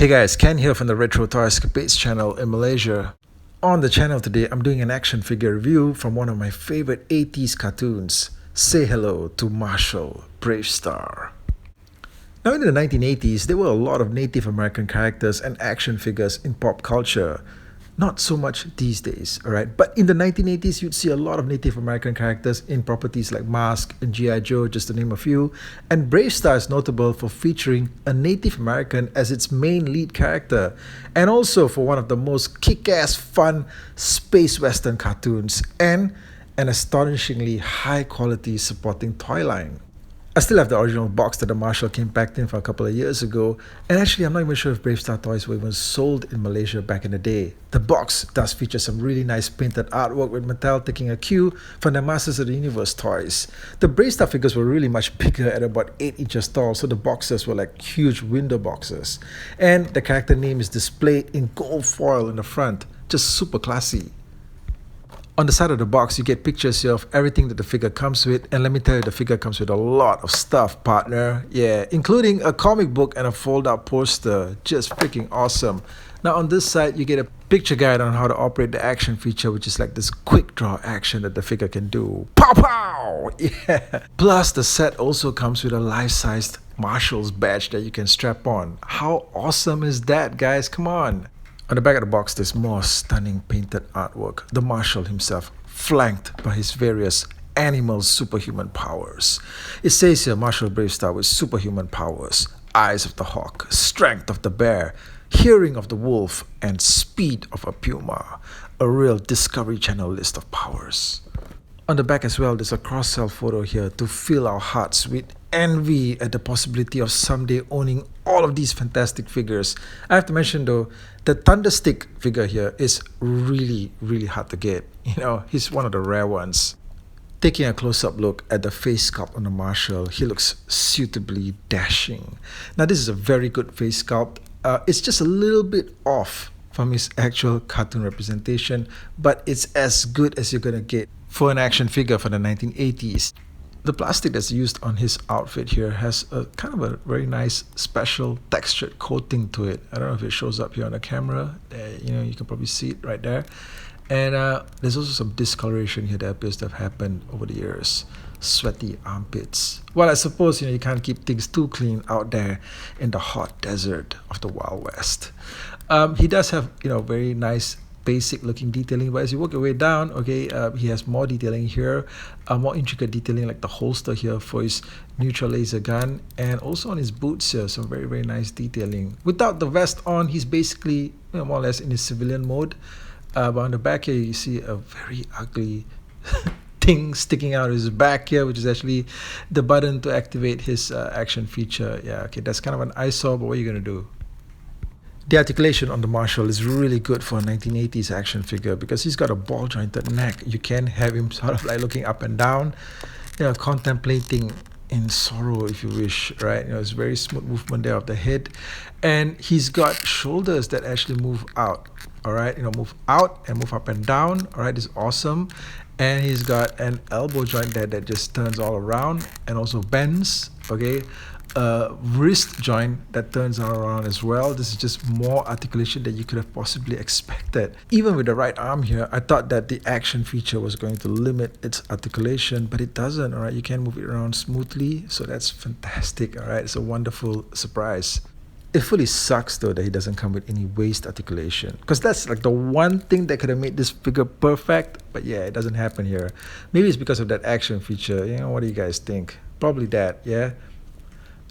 Hey guys, Ken here from the Retro Toy Escapades channel in Malaysia. On the channel today, I'm doing an action figure review from one of my favorite 80s cartoons. Say hello to Marshall, Bravestarr. Now in the 1980s, there were a lot of Native American characters and action figures in pop culture. Not so much these days, alright? But in the 1980s, you'd see a lot of Native American characters in properties like Mask and G.I. Joe, just to name a few. And Bravestarr is notable for featuring a Native American as its main lead character, and also for one of the most kick-ass fun space western cartoons, and an astonishingly high-quality supporting toy line. I still have the original box that the Marshall came packed in for a couple of years ago, and actually I'm not even sure if Bravestarr toys were even sold in Malaysia back in the day. The box does feature some really nice painted artwork with Mattel taking a cue from the Masters of the Universe toys. The Bravestarr figures were really much bigger at about 8 inches tall, so the boxes were like huge window boxes. And the character name is displayed in gold foil in the front, just super classy. On the side of the box, you get pictures here of everything that the figure comes with, and let me tell you, the figure comes with a lot of stuff, partner. Yeah, including a comic book and a fold-out poster. Just freaking awesome. Now on this side, you get a picture guide on how to operate the action feature, which is like this quick draw action that the figure can do. Pow pow! Yeah. Plus, the set also comes with a life-sized Marshall's badge that you can strap on. How awesome is that, guys? Come on. On the back of the box, there's more stunning painted artwork. The Marshall himself, flanked by his various animal superhuman powers. It says here, Marshall Bravestarr with superhuman powers, eyes of the hawk, strength of the bear, hearing of the wolf, and speed of a puma. A real Discovery Channel list of powers. On the back as well, there's a cross-sell photo here to fill our hearts with envy at the possibility of someday owning all of these fantastic figures. I have to mention though, the Thunderstick figure here is really hard to get. You know, he's one of the rare ones. Taking a close-up look at the face sculpt on the Marshall, he looks suitably dashing. Now this is a very good face sculpt. It's just a little bit off from his actual cartoon representation, but it's as good as you're gonna get for an action figure for the 1980s. The plastic that's used on his outfit here has a kind of a very nice special textured coating to it. I don't know if it shows up here on the camera. You can probably see it right there. And there's also some discoloration here that appears to have happened over the years. Sweaty armpits. Well, I suppose you can't keep things too clean out there in the hot desert of the Wild West. He does have very nice basic looking detailing, but as you work your way down, he has more detailing here, more intricate detailing like the holster here for his neutral laser gun, and also on his boots here, some very nice detailing. Without the vest on, he's basically more or less in his civilian mode, but on the back here you see a very ugly thing sticking out of his back here, which is actually the button to activate his action feature. That's kind of an eyesore, but what are you gonna do? The articulation on the Marshall is really good for a 1980s action figure because he's got a ball jointed neck. You can have him sort of like looking up and down, contemplating in sorrow if you wish, right? It's very smooth movement there of the head, and he's got shoulders that actually move out, all right? Move out and move up and down, all right? This is awesome. And he's got an elbow joint there that just turns all around and also bends, okay? Wrist joint that turns all around as well. This is just more articulation that you could have possibly expected. Even with the right arm here, I thought that the action feature was going to limit its articulation, but it doesn't, all right? You can move it around smoothly, so that's fantastic, all right? It's a wonderful surprise. It fully sucks though that he doesn't come with any waist articulation, because that's like the one thing that could have made this figure perfect, but yeah, it doesn't happen here. Maybe it's because of that action feature. What do you guys think? Probably that, yeah?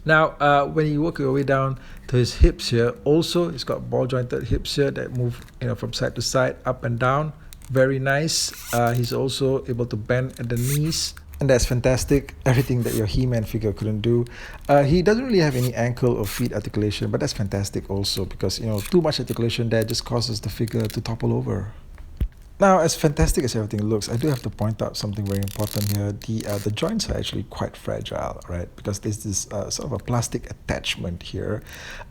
Now, when you work your way down to his hips here, also he's got ball jointed hips here that move from side to side, up and down. Very nice. He's also able to bend at the knees, and that's fantastic. Everything that your He-Man figure couldn't do. He doesn't really have any ankle or feet articulation, but that's fantastic also because too much articulation there just causes the figure to topple over. Now, as fantastic as everything looks, I do have to point out something very important here. The joints are actually quite fragile, right? Because there's this sort of a plastic attachment here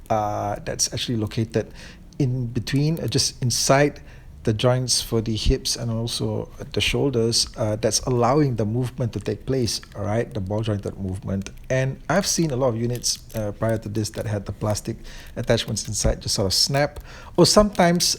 that's actually located in between, just inside the joints for the hips and also the shoulders, that's allowing the movement to take place, all right, the ball jointed movement. And I've seen a lot of units prior to this that had the plastic attachments inside just sort of snap, or sometimes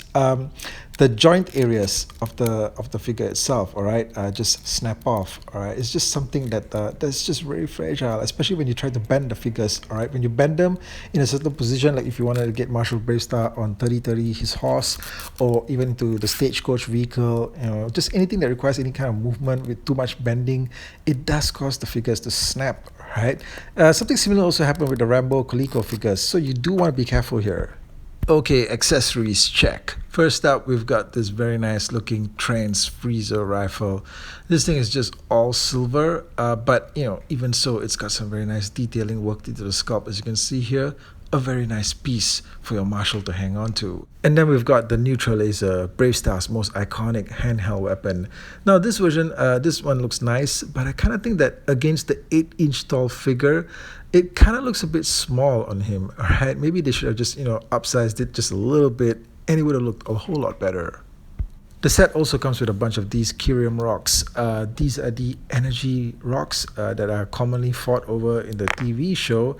the joint areas of the figure itself, all right, just snap off, all right. It's just something that's just very fragile, especially when you try to bend the figures, all right. When you bend them in a certain position, like if you wanted to get Marshall Bravestarr on 3030, his horse, or even to the stagecoach vehicle, you know, just anything that requires any kind of movement with too much bending, it does cause the figures to snap, right? Something similar also happened with the Rambo Coleco figures, so you do want to be careful here. Okay, accessories check. First up, we've got this very nice looking Trans Freezer rifle. This thing is just all silver, but you know, even so, it's got some very nice detailing worked into the sculpt, as you can see here. A very nice piece for your Marshal to hang on to. And then we've got the Neutral Laser, Bravestarr's most iconic handheld weapon. Now this version, this one looks nice, but I kind of think that against the 8-inch tall figure, it kind of looks a bit small on him, alright? Maybe they should have just, you know, upsized it just a little bit, and it would have looked a whole lot better. The set also comes with a bunch of these Kyrium rocks. These are the energy rocks that are commonly fought over in the TV show.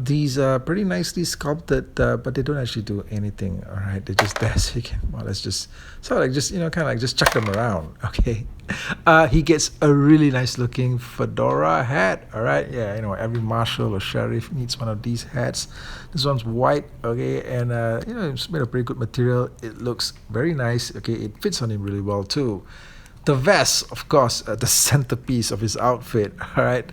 These are pretty nicely sculpted, but they don't actually do anything. All right, they're just there, so you can more or less just sort of like just, you know, kind of like just chuck them around. Okay. He gets a really nice looking fedora hat. All right, yeah, you know, every marshal or sheriff needs one of these hats. This one's white, okay, and you know, it's made of pretty good material. It looks very nice. Okay, it fits on him really well too. The vest, of course, the centerpiece of his outfit. All right,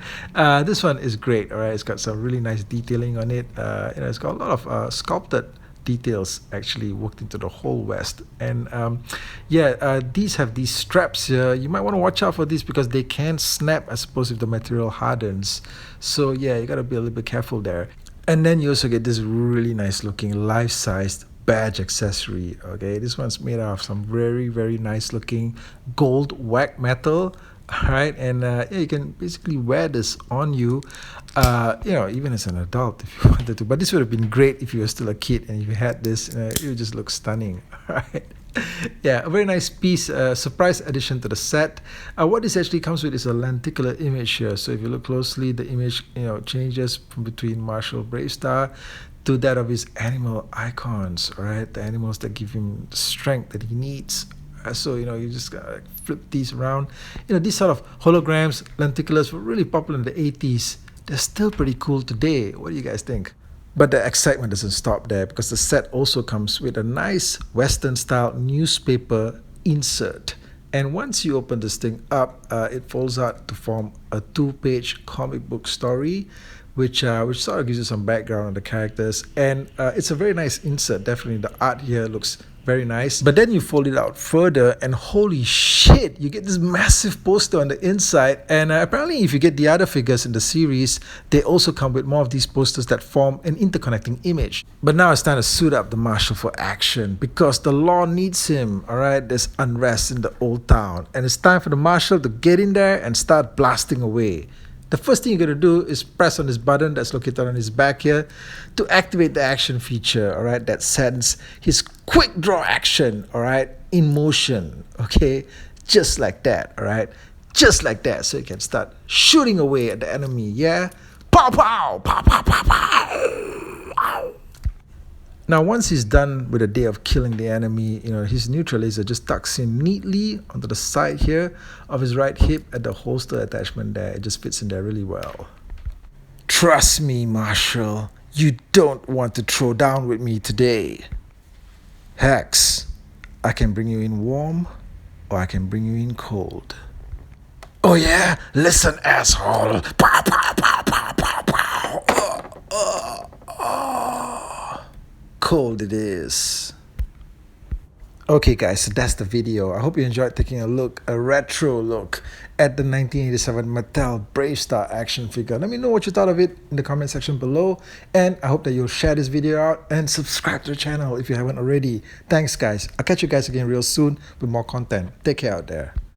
this one is great. All right, it's got some really nice detailing on it. You know, it's got a lot of sculpted details actually worked into the whole vest. And these have these straps here. You might want to watch out for these because they can snap, I suppose, if the material hardens. So yeah, you got to be a little bit careful there. And then you also get this really nice looking life-sized badge accessory. Okay, this one's made out of some very, very nice looking gold whack metal. All right, and yeah, you can basically wear this on you, you know, even as an adult if you wanted to. But this would have been great if you were still a kid and if you had this, it would just look stunning. All right. Yeah, a very nice piece, surprise addition to the set. What this actually comes with is a lenticular image here. So if you look closely, the image, you know, changes from between Marshal Bravestarr to that of his animal icons. All right, the animals that give him the strength that he needs. So you know, you just gotta flip these around. You know, these sort of holograms, lenticulars were really popular in the 80s. They're still pretty cool today. What do you guys think? But the excitement doesn't stop there, because the set also comes with a nice Western style newspaper insert. And once you open this thing up, it folds out to form a 2-page comic book story, which sort of gives you some background on the characters. And it's a very nice insert. Definitely the art here looks very nice. But then you fold it out further and holy shit, you get this massive poster on the inside. And apparently if you get the other figures in the series, they also come with more of these posters that form an interconnecting image. But now it's time to suit up the Marshal for action, because the law needs him. All right, there's unrest in the old town, and it's time for the Marshal to get in there and start blasting away. The first thing you're going to do is press on this button that's located on his back here to activate the action feature, all right, that sends his quick draw action, all right, in motion, okay, just like that, all right, just like that, so you can start shooting away at the enemy, yeah? Pow, pow, pow, pow, pow, pow. Now, once he's done with a day of killing the enemy, you know, his neutral laser just tucks in neatly onto the side here of his right hip at the holster attachment there. It just fits in there really well. Trust me, Marshal, you don't want to throw down with me today. Hex, I can bring you in warm, or I can bring you in cold. Oh yeah? Listen, asshole. Pow, pow, pow, pow, pow, pow. Cold it is. Okay guys, so that's the video. I hope you enjoyed taking a retro look at the 1987 Mattel Bravestarr action figure. Let me know what you thought of it in the comment section below, and I hope that you'll share this video out and subscribe to the channel if you haven't already. Thanks guys. I'll catch you guys again real soon with more content. Take care out there.